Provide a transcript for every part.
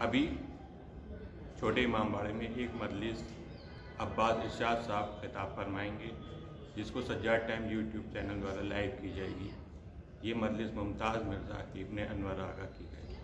ابھی چھوٹے امام باڑے میں ایک مجلس عباس ارشاد صاحب خطاب فرمائیں گے، جس کو سجاد ٹائم یوٹیوب چینل دوارا لائیو کی جائے گی۔ یہ مجلس ممتاز مرزا ابن انور آغا کی گئی۔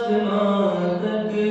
آسمان تک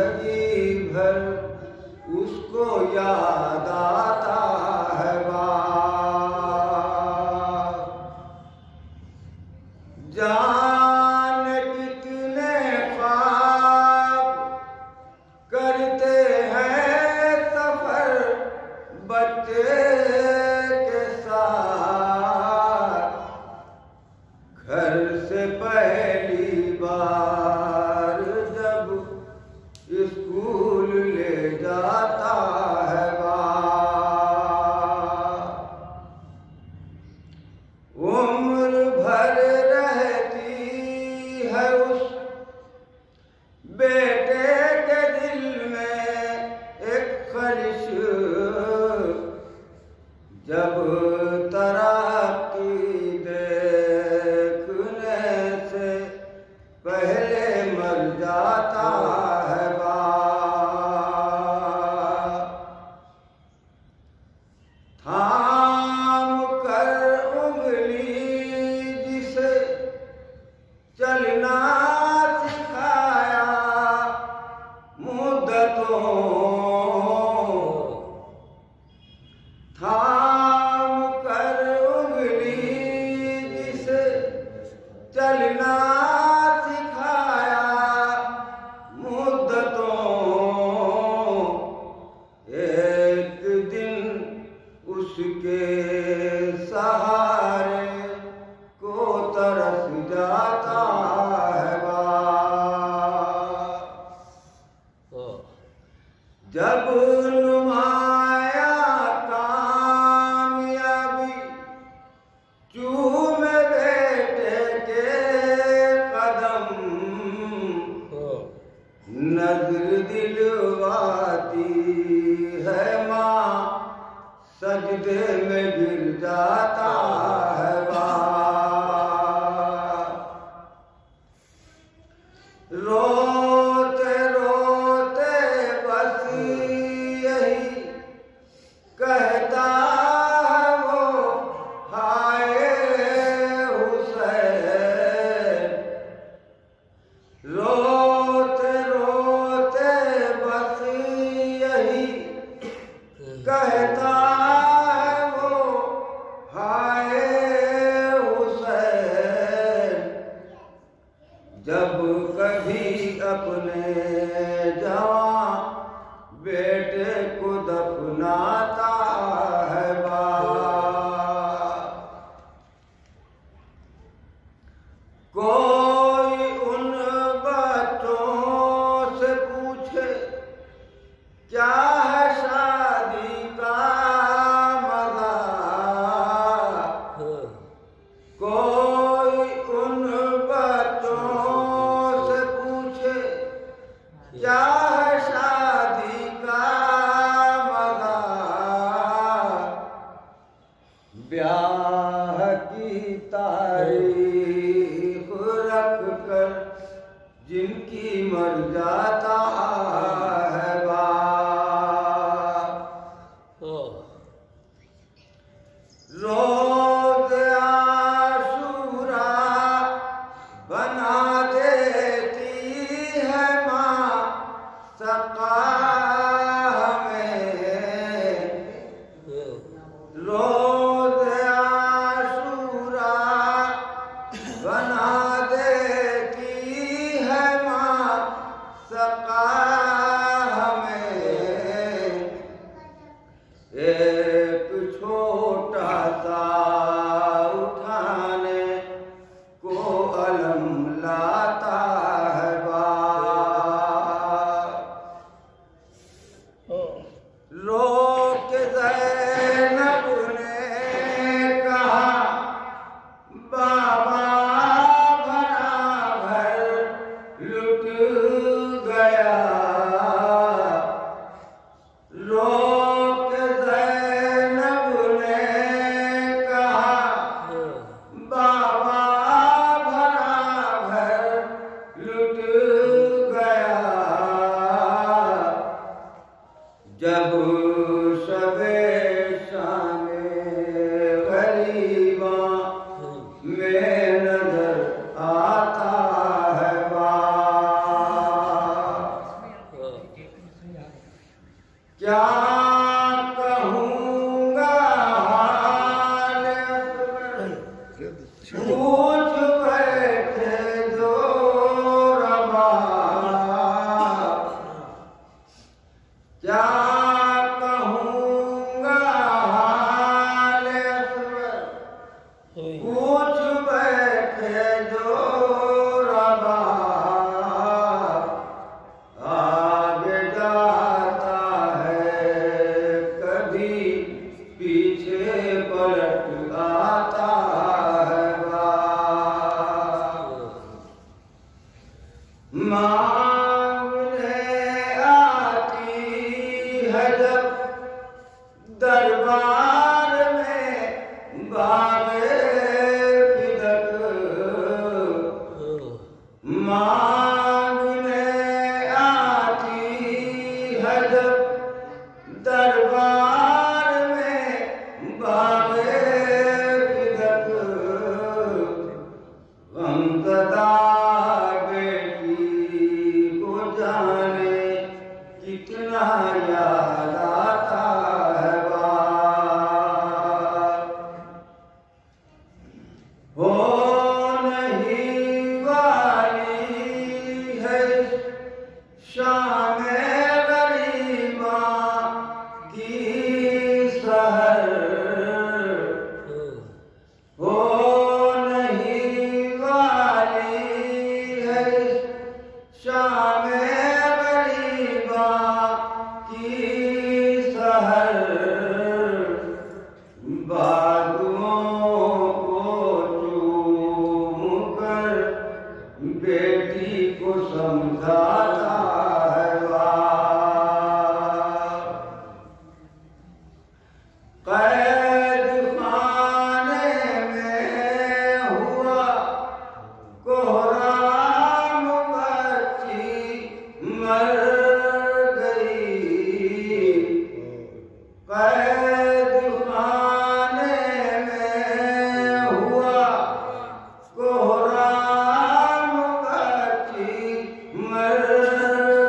زندگی بھر اس کو یاد آتا ہے بات، جانے کتنے خواب کرتے ہیں سفر بچے کے ساتھ، گھر سے پہلی بار جب اسکول لے جاتا ہے باپ، عمر بھر رہتی ہے اس بیٹے کے دل میں ایک خواہش، جب ترقی دیکھنے سے پہلے مر جاتا ہے باپ، تھام کر انگلی جسے چلنا سکھایا مدتوں، تھام کر انگلی جسے چلنا سکھایا مدتوں، ایک دن اس کے سہارے کو ترس جاتا ہے باپ، جب نمایاں کامیابی چومے بیٹے کے قدم، نظر دلواتی ہے ماں سجدے میں گر جاتا ہے باپ، روتے روتے بس یہی کہتا ہے وہ ہائے حسین، روتے روتے بس یہی کہتا ہے وہ ہائے حسین، جب کبھی اپنے جوان بیٹے کو دفناتا ہے باپ، کوئی ان بچوں سے پوچھے کیا ہے شادی کا مزہ، کوئی ان بچوں سے پوچھے کیا ہے شادی کا مزہ، بیاہ کی تاریخ رکھ کر جن کی مر جاتا ہے باپ، روز عاشوراء بنا دیتی ہے ماں سقا ہمیں، روز عاشوراء بنا دیتی ہے ماں سقا ہمیں، ایک چھوٹا سا اٹھانے کو علم لاتا ہے باپ، کیا کہوں گا حال اکبر پوچھ بیٹھے جو ربا کیا کہوں گا حال اکبر پوچھ بیٹھے جو ربا آگے جاتا ہے کبھی پیچھے پلٹ آتا ہے مانگنے آتی ہے جب دربار میں باغے فدق مانگنے آتی ہے جب دربار میں باغے فدق غمزدہ بیٹی کو جانے کتنا یاد آتا ہے بات ہو نہیں والی ہے شام غریباں کی سحر ہو نہیں والی ہے شام غریباں کی سحر بازوؤں کو چوم کر بیٹی کو سمجھاتا ہے باپ قید خانے میں ہوا کوہرام بچی مر گئی قید خانے میں ہوا کوہرام بچی مر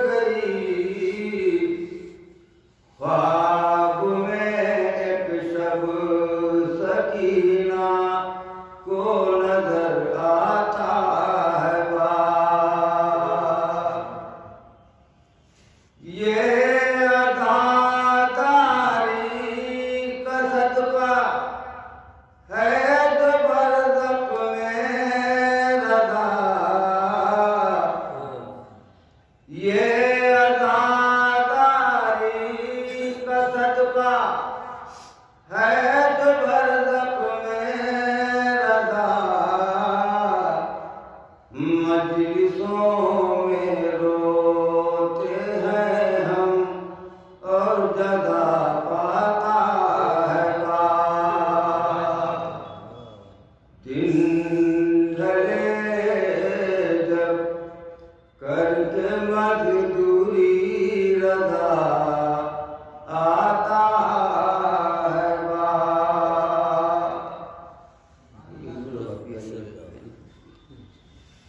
گئی خواب میں ایک شب سکینہ کو نظر آتا ہے باپ یہ عزاداری کا صدقہ ہے جو برزخ میں رضا یہ عزاداری کا صدقہ ہے جو برزخ میں رضا مجلسوں میں روتے ہیں ہم اور جزا پاتا ہے باپ دن ڈھلے جب کر کے مزدوری رضا آتا ہے باپ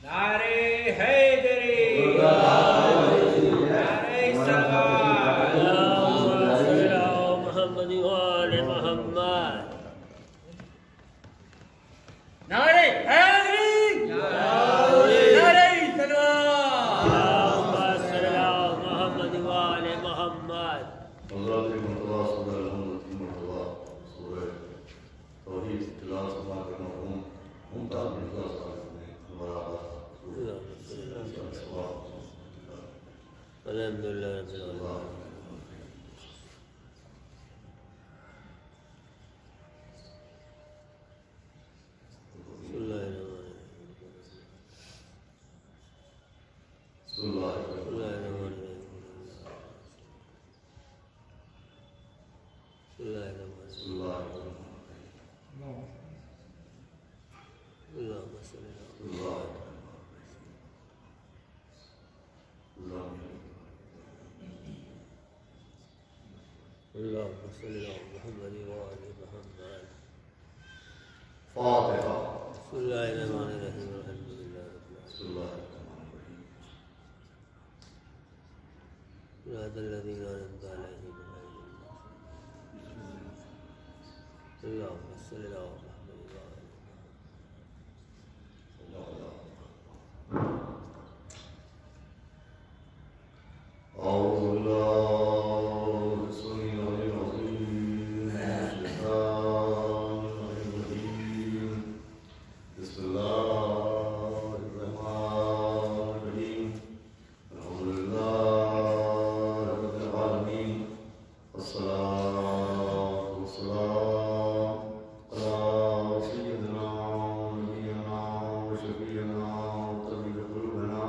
نعرے حیدری نعرے سلام محمد وآل محمد نعرے حیدری نعرے سلام محمد وآل محمد حضرات مرتضیٰ صدر الحمد مرتضیٰ سورہ توحید تلاوت سماعت مرحوم ممتاز مرزا صاحب نے ہمارا الحمد للہ رب العالمین بسم اللہ الرحمن الرحیم بسم اللہ الرحمن اللهم صل على اللہ اللهم صل على محمد وآل محمد فاتحہ بسم الله الرحمن الرحيم الحمد لله رب بسم العالمين اللہ الرحمن الرحیم صراط الذين أنعمت عليهم اللهم صل على محمد وعلى أعوذ بالله السميع العليم من الشيطان الرجيم بسم الله الرحمن الرحيم الحمد لله رب العالمين والصلاة والسلام على سيدنا ونبينا وشفيعنا وطبيب قلوبنا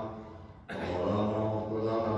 مولانا مولانا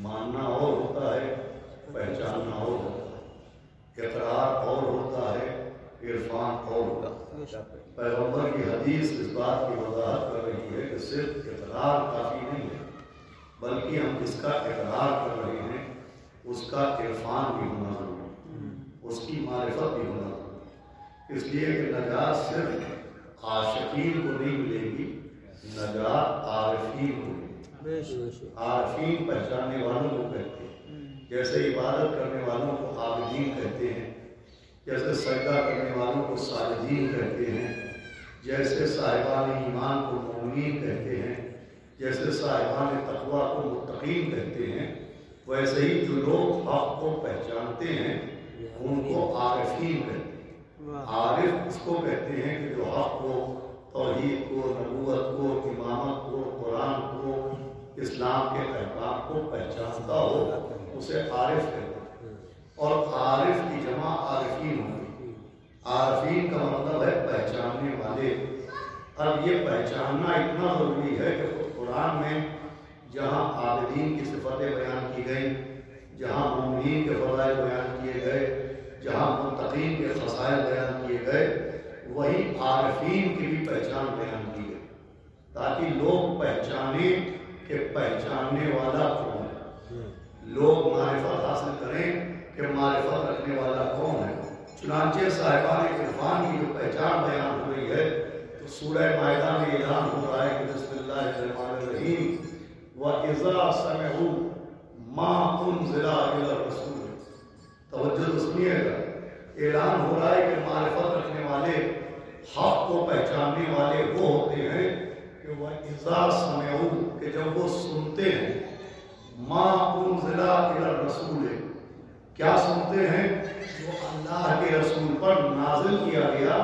ماننا اور ہوتا ہے، پہچاننا اور ہوتا ہے، اقرار اور ہوتا ہے، عرفان اور ہوتا ہے۔ پیغمبر کی حدیث اس بات کی وضاحت کر رہی ہے کہ صرف اقرار کافی نہیں ہے، بلکہ ہم جس کا اقرار کر رہے ہیں اس کا عرفان بھی ہونا ضروری ہے، اس کی معرفت بھی ہونا ضروری ہے۔ اس لیے کہ نجات صرف عاشقین کو نہیں ملے گی، نجات عارفین کو ملے گی۔ عارفین پہچاننے والوں کو کہتے ہیں، جیسے عبادت کرنے والوں کو عابدین کہتے ہیں، جیسے سجدہ کرنے والوں کو ساجدین کہتے ہیں، جیسے صاحبان ایمان کو مومنین کہتے ہیں، جیسے صاحبان تقوی کو متقین کہتے ہیں، ویسے ہی جو لوگ حق کو پہچانتے ہیں ان کو عارفین کہتے ہیں۔ عارف اس کو کہتے ہیں کہ جو حق کو، توحید کو، نبوت کو، امامت کو، قرآن کو، اسلام کے احکام کو پہچانتا ہو، اسے عارف کہتے ہیں۔ اور عارف کی جمع عارفین ہوگی۔ عارفین کا مطلب ہے پہچاننے والے۔ اب یہ پہچاننا اتنا ضروری ہے کہ خود قرآن میں جہاں عابدین کی صفتیں بیان کی گئیں، جہاں مومنین کے فضائل بیان کیے گئے، جہاں متقین کے خصائل بیان کیے گئے، وہی عارفین کی بھی پہچان بیان کی گئی، تاکہ لوگ پہچانیں کہ پہچاننے والا کون ہے، لوگ معرفت حاصل کریں کہ معرفت رکھنے والا کون ہے۔ چنانچہ صاحبان عرفان کی جو پہچان بیان ہو رہی ہے تو سورہ مائدہ میں اعلان ہو رہا ہے کہ بسم اللہ الرحمن الرحیم وَإِذَا سَمِعُوا مَا أُنزِلَ إِلَى الرَّسُولِ۔ توجہ تو سنیے گا، اعلان ہو رہا ہے کہ معرفت رکھنے والے، حق کو پہچاننے والے وہ ہوتے ہیں کہ وَإِذَا سَمِعُوا، کہ جب وہ سنتے ہیں، مَا أُنزِلَ إِلَى الرَّسُولِ، کیا سنتے ہیں؟ جو اللہ کے رسول پر نازل کیا گیا،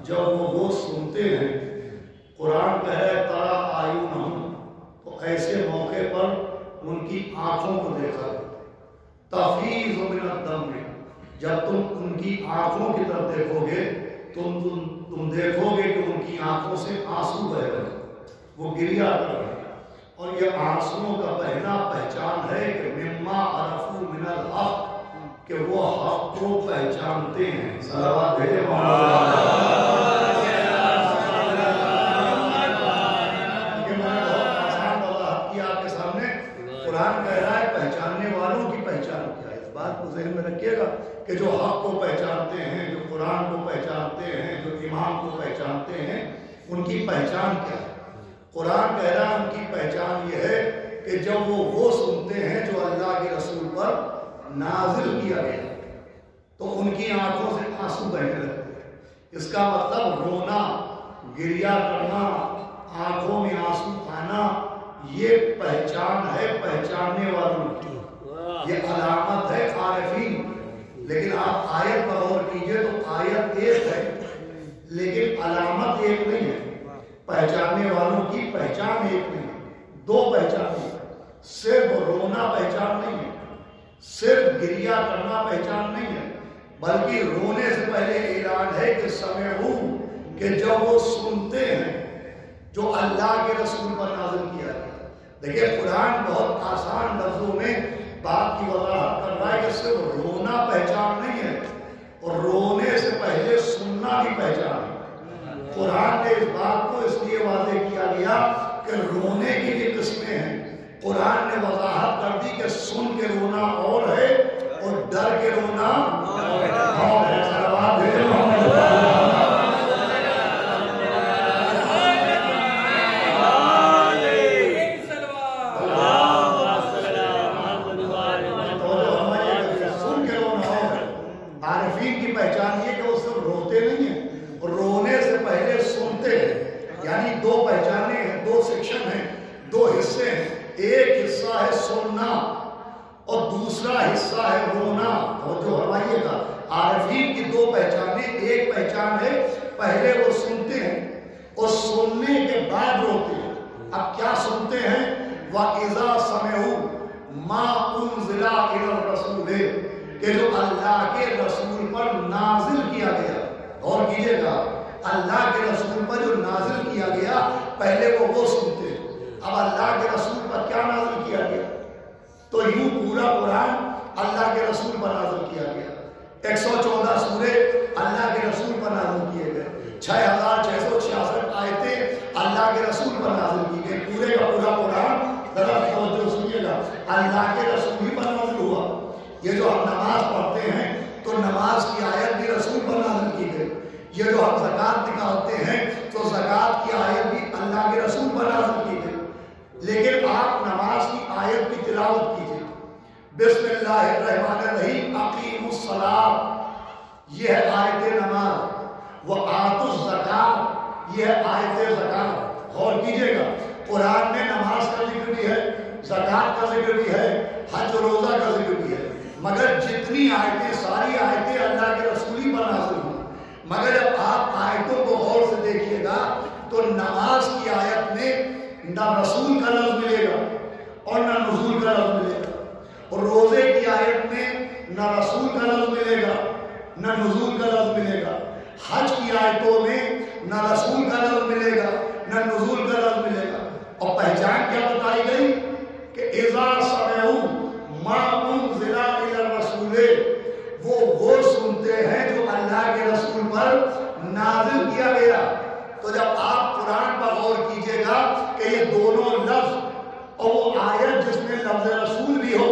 جب وہ سنتے ہیں۔ قرآن کہہ رہا ہے تَرَىٰ أَعْيُنَهُمْ، تو ایسے موقع پر ان کی آنکھوں کو دیکھا تَفِیضُ مِنَ الدَّمْعِ، جب تم ان کی آنکھوں کی طرف دیکھو گے تم دیکھو گے کہ ان کی آنکھوں سے آنسو بہ رہے، وہ گریا کر رہے۔ اور یہ آنسوؤں کا بہنا پہچان ہے کہ مما عرفوا من الحق، کہ وہ حق کو پہچانتے ہیں۔ صلوات بھیجے محمد کہ جو حق کو پہچانتے ہیں، جو قرآن کو پہچانتے ہیں، جو امام کو پہچانتے ہیں، ان کی پہچان کیا ہے؟ قرآن کہہ رہا ہے ان کی پہچان یہ ہے کہ جب وہ سنتے ہیں جو اللہ کے رسول پر نازل کیا گیا تو ان کی آنکھوں سے آنسو بہنے لگتے ہیں۔ اس کا مطلب رونا، گریا کرنا، آنکھوں میں آنسو آنا، یہ پہچان ہے پہچاننے والوں کی، یہ علامت ہے عارفین۔ لیکن آپ آیت پر غور کیجئے تو آیت ایک ہے لیکن علامت ایک نہیں ہے۔ پہچاننے والوں کی پہچان ایک نہیں ہے، دو پہچان ہے۔ صرف رونا پہچان نہیں ہے، صرف گریا کرنا پہچان نہیں ہے، بلکہ رونے سے پہلے اعلان ہے کہ سمعوا، کہ جب وہ سنتے ہیں جو اللہ کے رسول پر نازل کیا گیا۔ دیکھیں قرآن بہت آسان لفظوں میں بات کی وضاحت کر رہا ہے کہ صرف رونا پہچان نہیں ہے، اور رونے سے پہلے سننا بھی پہچان ہے۔ قرآن نے اس بات کو اس لیے واضح کیا گیا کہ رونے کی بھی قسمیں ہیں۔ قرآن نے وضاحت کر دی کہ سن کے رونا اور ہے اور ڈر کے رونا اور ہے۔ صلوات بھیجو محمد صلی اللہ علیہ وسلم۔ عارفین کی پہچان یہ کہ وہ صرف روتے نہیں ہیں، رونے سے پہلے سنتے ہیں۔ یعنی دو پہچانے ہیں، دو سیکشن ہیں، دو حصے ہیں۔ ایک حصہ ہے سننا اور دوسرا حصہ ہے رونا۔ اور جو فرمائیے گا عارفین کی دو پہچانیں، ایک پہچان ہے پہلے وہ سنتے ہیں اور سننے کے بعد روتے ہیں۔ اب کیا سنتے ہیں؟ وَإِذَا سَمِعُوا مَا أُنزِلَ إِلَى الرَّسُولِ، کہ جو اللہ کے رسول پر نازل کیا گیا۔ غور کیجئے گا، اللہ کے رسول پر جو نازل کیا گیا پہلے وہ سنتے ہیں۔ اب اللہ کے رسول پر کیا نازل کیا گیا؟ تو یوں پورا قرآن اللہ کے رسول پر نازل کیا گیا۔ 114 سورے اللہ کے رسول پر نازل کیے گئے، 6666 آیتیں اللہ کے رسول پر نازل کی گئی۔ پورے کا پورا قرآن ذرا توجہ سنیے گا، اللہ کے رسول ہی پر نازل ہوا۔ یہ جو ہم نماز پڑھتے ہیں تو نماز کی آیت بھی رسول پر نازل کی گئی۔ یہ جو ہم زکوٰۃ نکالتے ہیں تو زکوٰۃ کی آیت بھی اللہ کے رسول پر نازل کی گئی۔ لیکن آپ نماز کی آیت کی تلاوت کیجیے، بسم اللہ الرحمن الرحیم، اقیموا الصلاۃ، یہ ہے آیت نماز، وآتوا الزکاۃ، یہ ہے آیت زکوٰۃ۔ غور کیجیے گا، قرآن میں نماز کا ذکر بھی ہے، زکوٰۃ کا ذکر بھی ہے، حج و روزہ کا ذکر بھی ہے، مگر جتنی آیتیں ساری آیتیں اللہ کے رسول ہی پر نازل ہوئی۔ مگر جب آپ آیتوں کو غور سے دیکھیے گا تو نماز کی آیت میں نہ رسول کا لفظ ملے گا اور نہ نزول کا لفظ ملے گا، اور روزے کی آیت میں نہ رسول کا لفظ ملے گا نہ نزول کا لفظ ملے گا، حج کی آیتوں میں نہ رسول کا لفظ ملے گا نہ نزول کا لفظ ملے گا۔ اور پہچان کیا بتائی گئی کہ اذا سمعوا ما انزل الى الرسول، وہ سنتے ہیں جو اللہ کے رسول پر نازل کیا گیا۔ تو جب آپ قرآن پر غور کیجئے گا کہ یہ دونوں لفظ اور وہ آیت جس میں لفظ رسول بھی ہو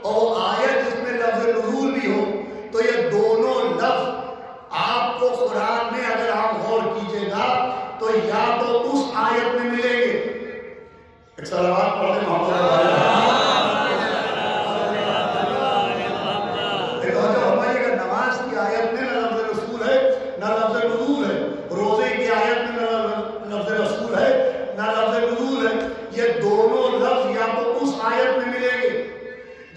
اور وہ آیت جس میں لفظ نزول بھی ہو، تو یہ دونوں لفظ آپ کو قرآن میں اگر آپ غور کیجئے گا تو یا تو اس آیت میں ملیں گے، ایک صلوات پڑھتے محمد نماز کی آیت میں نہ لفظ رسول ہے نہ لفظ نزول ہے، روزے کی آیت میں نہ لفظ رسول ہے نہ لفظ نزول ہے، یہ دونوں لفظ یا تو اس آیت میں ملیں گے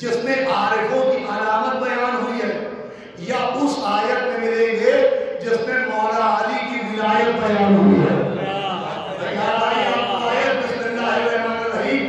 جس میں عارفوں کی علامت بیان ہوئی ہے، یا اس آیت میں ملیں گے جس میں مولا علی کی ولایت بیان ہوئی ہے۔ بسم اللہ الرحمن الرحیم،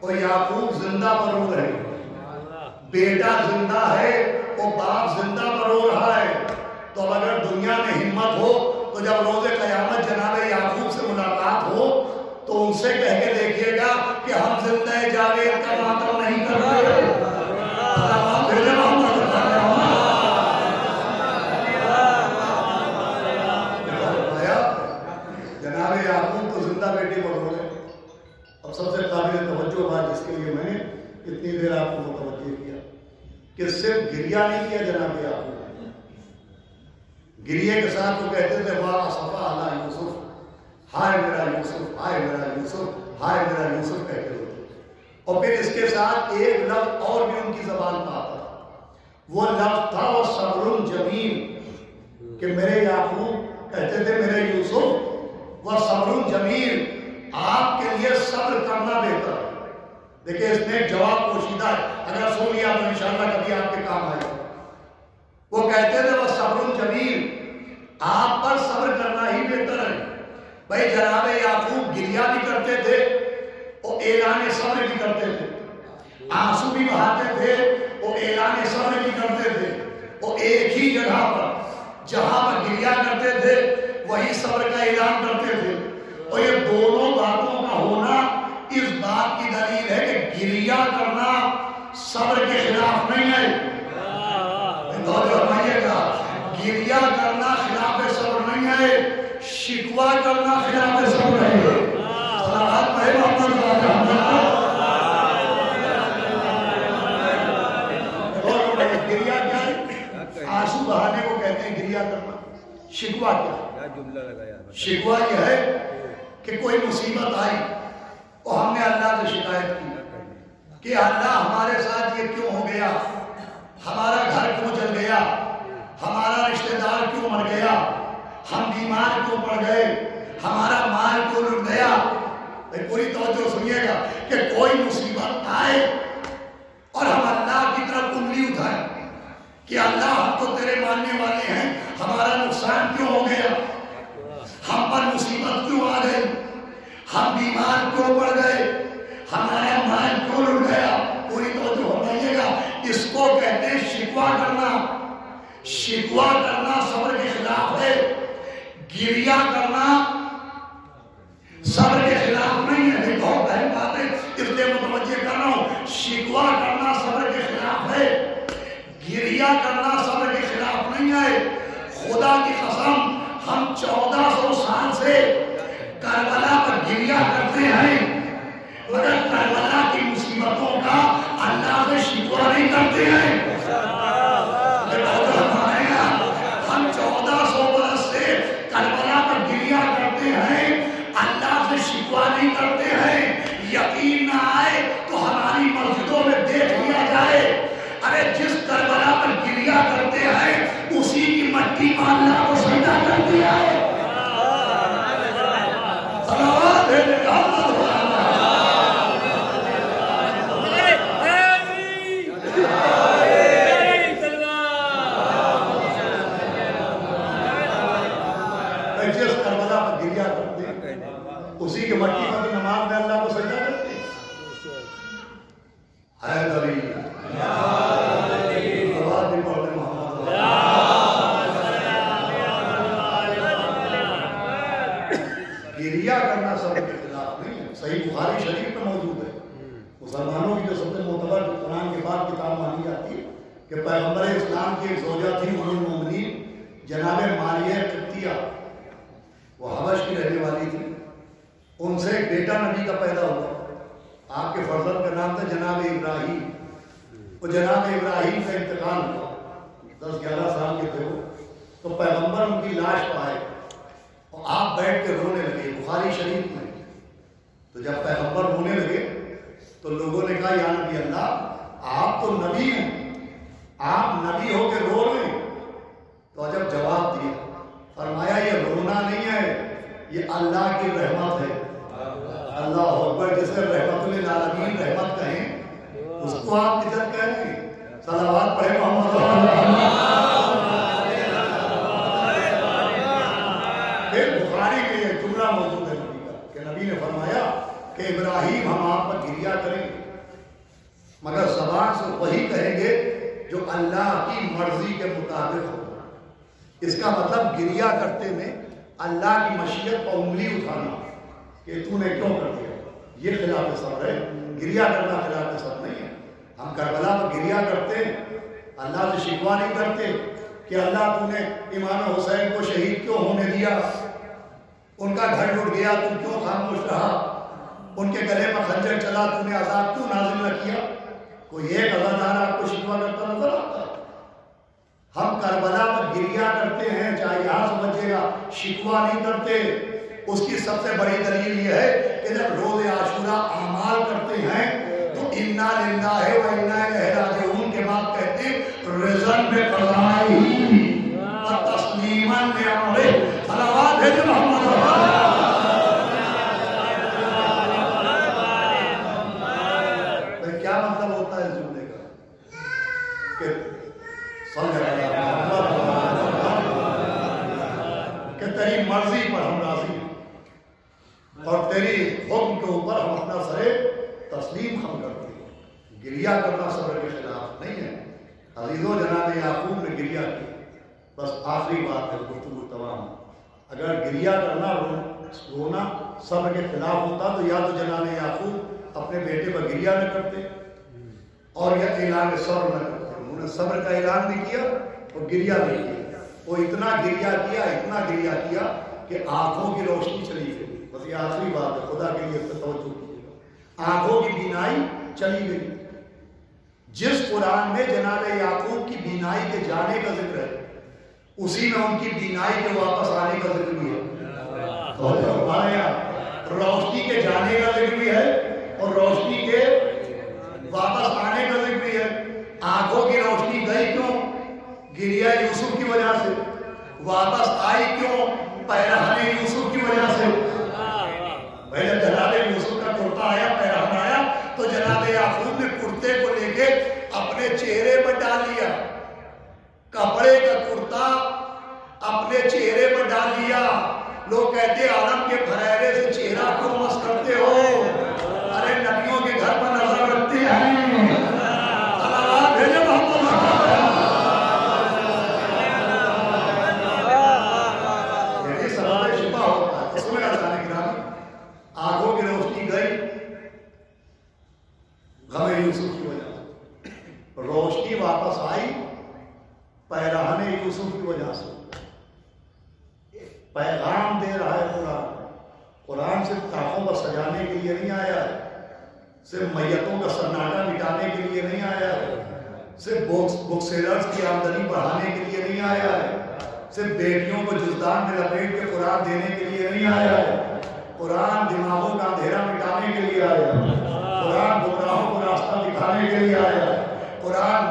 اور یعقوب زندہ برو رہے، بیٹا زندہ ہے وہ باپ زندہ برو رہا ہے. تو اگر دنیا میں ہمت ہو تو جب روز قیامت جناب یعقوب سے ملاقات ہو تو ان سے کہہ کے دیکھیے گا کہ ہم زندہ جاوید کا ماتم نہیں کرتے. جناب یعقوب تو زندہ بیٹے پر ہو گئے. اب سب سے قابل توجہ بات جس کے لیے میں نے اتنی دیر آپ کو متوجہ کیا کہ صرف گریہ نہیں کیا جناب یعقوب، گریے کے ساتھ وہ کہتے تھے واہ صفا علی یوسف، ہائے میرا یوسف، ہائے میرا یوسف، ہائے میرا یوسف کہتے ہوتے. اور پھر اس کے ساتھ ایک لفظ اور بھی ان کی زبان پر آتا تھا، وہ لفظ تھا وہ صبر جمیل، کہ میرے یعقوب کہتے تھے میرے یوسف وہ صبر جمیل، آپ کے لیے صبر کرنا بہتر ہے. دیکھیں اس میں ایک جواب پوشیدہ ہے، اگر سن لیا تو انشاءاللہ کبھی آپ کے کام آئے گا. وہ کہتے تھے وہ صبر جمیل، آپ پر صبر کرنا ہی بہتر ہے. بھائی جناب یعقوب گریہ بھی کرتے تھے اور اعلان صبر بھی کرتے تھے، آنسو بھی بہاتے تھے اور اعلان صبر بھی کرتے تھے. اور ایک ہی جگہ پر جہاں پر گریہ کرتے تھے وہی صبر کا اعلان کرتے تھے. اور یہ دونوں باتوں کا ہونا اس بات کی دلیل ہے کہ گریہ کرنا صبر کے خلاف نہیں ہے. گریہ کرنا خلاف صبر نہیں ہے، شکوہ کرنا خلاف صبر ہے. گریہ کیا ہے؟ آنسو بہانے کو کہتے ہیں گریہ کرنا. شکوہ کیا ہے؟ شکوہ یہ ہے کہ کوئی مصیبت آئی اور ہم نے اللہ سے شکایت کی کہ اللہ ہمارے ساتھ یہ کیوں ہو گیا، ہمارا گھر کیوں جل گیا، ہمارا رشتہ دار کیوں مر گیا، ہم بیمار کیوں پڑ گئے، ہمارا مال کیوں لٹ گیا. پوری توجہ سنیے گا کہ کوئی مصیبت آئے اور ہم اللہ کی طرف انگلی اٹھائیں کہ اللہ ہم تو تیرے ماننے والے ہیں، ہمارا نقصان کیوں ہو گیا، ہم پر مصیبت کیوں آ گئی، ہم بیمار کیوں پڑ گئے، ہمارا مال کیوں لٹ گیا. پوری توجہ فرمائیے گا، اس کو کہتے ہیں شکوہ کرنا. شکوہ کرنا صبر کے خلاف ہے، گریہ کرنا صبر کے خلاف نہیں ہے. بہت اہم بات ہے اس لیے متوجہ کر رہا ہوں. شکوہ کرنا صبر کے خلاف ہے، گریہ کرنا صبر کے خلاف نہیں ہے. خدا کی قسم ہم 1400 سال سے کربلا پر گریہ کرتے ہیں مگر کربلا کی مصیبتوں کا اللہ سے شکوہ نہیں کرتے ہیں. ہم 1400 برس سے کربلا پر گریہ کرتے ہیں، اللہ سے شکوہ نہیں کرتے ہیں. یقین نہ آئے تو ہماری مسجدوں میں دیکھ لیا جائے، ارے جس کربلا پر گریہ کرتے ہیں اسی کی مٹی میں اللہ کو سجدہ کر دیا ہے. جس کربلا پر گریہ کرتے ہیں اسی کے مٹی میں بھی نماز میں اللہ کو سجدہ کرتے ہیں. حیدری آواز بھی پڑھتے محمد. گریہ کرنا صبر کے خلاف نہیں ہے. صحیح بخاری شریف میں موجود ہے. مسلمانوں کی جو سب سے معتبر قرآن کے بعد کتاب مانی جاتی ہے کہ پیغمبر اسلام کی ایک زوجہ تھی ام المومنین جناب ماریہ قبطیہ، وہ حبش کی رہنے والی تھی. ان سے ایک بیٹا نبی کا پیدا ہوا. آپ کے فرزند کا نام تھا جناب ابراہیم. وہ جناب ابراہیم کا انتقال ہوا، 10-11 سال کے تھے وہ. تو پیغمبر ان کی لاش پائے اور آپ بیٹھ کے رونے لگے بخاری شریف میں. تو جب پیغمبر رونے لگے تو لوگوں نے کہا یا نبی اللہ آپ تو نبی ہیں، آپ نبی ہو کے رو رہے ہیں. تو جب جواب دیا فرمایا یہ رونا نہیں ہے، یہ اللہ کی رحمت ہے. اللہ اکبر. جسے رحمت للعالمین رحمت کہیں اس کو آپ عزت کہہ رہے ہیں. صلوات پڑھے محمد. پھر بخاری میں یہ جملہ موجود ہے نبی کا کہ نبی نے فرمایا کہ ابراہیم ہم آپ پر گریا کریں گے، مگر زبان سے وہی کہیں گے جو اللہ کی مرضی کے مطابق ہو۔ اس کا مطلب گریا کرتے میں اللہ کی مشیت پر انگلی اٹھانا کہ تو نے کیوں کر دیا، یہ خلاف صبر ہے۔ گریا کرنا خلاف صبر نہیں ہے۔ ہم کربلا پر گریا کرتے ہیں، اللہ سے شکوہ نہیں کرتے کہ اللہ تو نے امام حسین کو شہید کیوں ہونے دیا، ان کا گھر ٹوٹ گیا تو کیوں خاموش رہا، ان کے گلے پر خنجر چلا تو نے عذاب کیوں نازل نہ کیا۔ کوئی ایک عزادار آپ کو شکوہ کرتا نظر آتا ہے؟ ہم کربلا پر گریا کرتے ہیں، چاہے یہاں سمجھے گا، شکوہ نہیں کرتے۔ اس کی سب سے بڑی دلیل یہ ہے کہ جب روز عاشورہ اعمال کرتے ہیں تو انا للہ و انا الیہ راجعون کے بعد کہتے ہیں رضن بقضائہ و تسلیما لامرہ، صلوات بھیجو محمد کیا مطلب ہوتا ہے اس جملے کا کہ صلی اللہ کہ تیری مرضی پر ہم راضی ہیں اور تیری حکم کے اوپر ہم اپنا سر تسلیم ہم کرتے ہیں۔ گریا کرنا صبر کے خلاف نہیں ہے۔ عزیزو جناب یعقوب نے گریا کی، بس آخری بات ہے گفتگو تمام۔ اگر گریا کرنا رونا صبر کے خلاف ہوتا تو یا تو جناب یعقوب اپنے بیٹے پر گریا نہ کرتے اور یا اعلان صبر نہ کرتے۔ انہوں نے صبر کا اعلان بھی کیا اور گریا بھی کیا۔ وہ اتنا گریا کیا کہ آنکھوں کی روشنی چلی گئی۔ بس یہ آخری بات ہے، خدا کے لیے توجہ کیجیے گا، آنکھوں کی بینائی چلی گئی۔ جس قرآن میں جناب یعقوب کی بینائی کے جانے کا ذکر ہے اسی میں ان کی بینائی کے واپس آنے کا ذکر بھی ہے۔ روشنی کے جانے کا ذکر بھی ہے اور روشنی کے واپس آنے کا ذکر بھی ہے۔ آنکھوں کی روشنی گئی کیوں؟ گریا یوسف کی وجہ سے۔ واپس آئی کیوں؟ پیرہن یوسف کی وجہ سے۔ بھائی جب جناب یوسف کا کرتا آیا، پیرہن آیا، تو جناب یعقوب نے کرتے کو لے کے اپنے چہرے پر ڈال لیا، کپڑے کا کرتا اپنے چہرے پر ڈال لیا۔ لوگ کہتے عالم کے پھریرے سے چہرہ کیوں مس کرتے ہو؟ ارے نبیوں کے گھر پر نظر رکھتے ہیں۔ صلوات بھیجو محمد۔ یعنی سبب شفا ہوتا ہے۔ اس میں اللہ نے کہا آنکھوں کی روشنی گئی غم یوسف کی وجہ سے، روشنی واپس آئی پیرہن یوسف کی وجہ سے۔ پیغام دے رہا ہے قرآن صرف تاخوں پر سجانے کے لیے نہیں آیا ہے، صرف میتوں کا سناٹا مٹانے کے لیے نہیں آیا ہے، صرف بک سیلرز کی آمدنی بڑھانے کے لیے نہیں آیا ہے، صرف بیٹیوں کو جزدان میں لپیٹ کے قرآن دینے کے لیے نہیں آیا ہے۔ قرآن دماغوں کا اندھیرا مٹانے کے لیے آیا ہے، قرآن گمراہوں کو راستہ دکھانے کے لیے آیا ہے، قرآن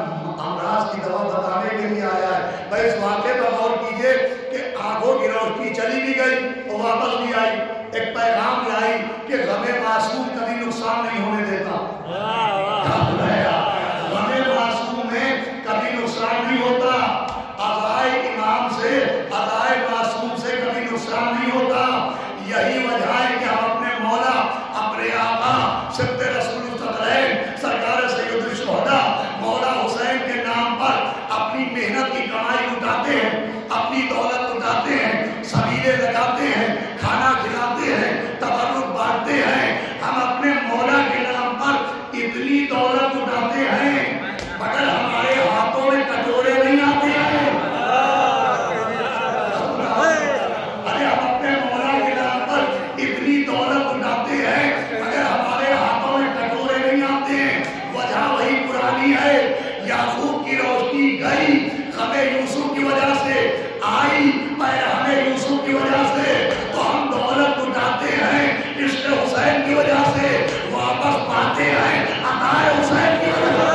امراض کی دوا بتانے کے لیے آیا ہے۔ بھائی اس واقعے پر غور کیجئے کہ آنکھوں کی روشنی چلی بھی گئی اور واپس بھی آئی، ایک پیغام لائی کہ غم معصوم کبھی نقصان نہیں ہونے دیتا۔ غم معصوم میں کبھی نقصان نہیں ہوتا، ادائے امام سے، ادائے معصوم سے کبھی نقصان نہیں ہوتا۔ یہی وجہ ہے کہ ہم اپنے مولا، اپنے آقا سبت رسول الثقلین سرکار سید الشہداء مولا حسین کے نام پر اپنی محنت کی کمائی اٹھاتے ہیں، اپنی دولت اٹھاتے ہیں، سبیلے لگاتے ہیں، کھانا کھلاتے ہیں، تبرک بانٹتے ہیں۔ ہم اپنے مولا کے نام پر اتنی دولت اٹھاتے ہیں مگر ہمارے ہاتھوں میں کٹورے نہیں آتے ہیں۔ ارے ہم اپنے مولا کے نام پر اتنی دولت اٹھاتے ہیں مگر ہمارے ہاتھوں میں کٹورے نہیں آتے ہیں۔ وجہ وہی پرانی ہے، یعقوب کی روشنی گئی غم یوسف کی وجہ سے، آئی پیرہن یوسف کی وجہ سے، تو ہم دولت اٹھاتے ہیں عشق حسین کی وجہ سے، واپس پاتے ہیں عطائے حسین کی وجہ سے۔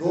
2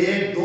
1-2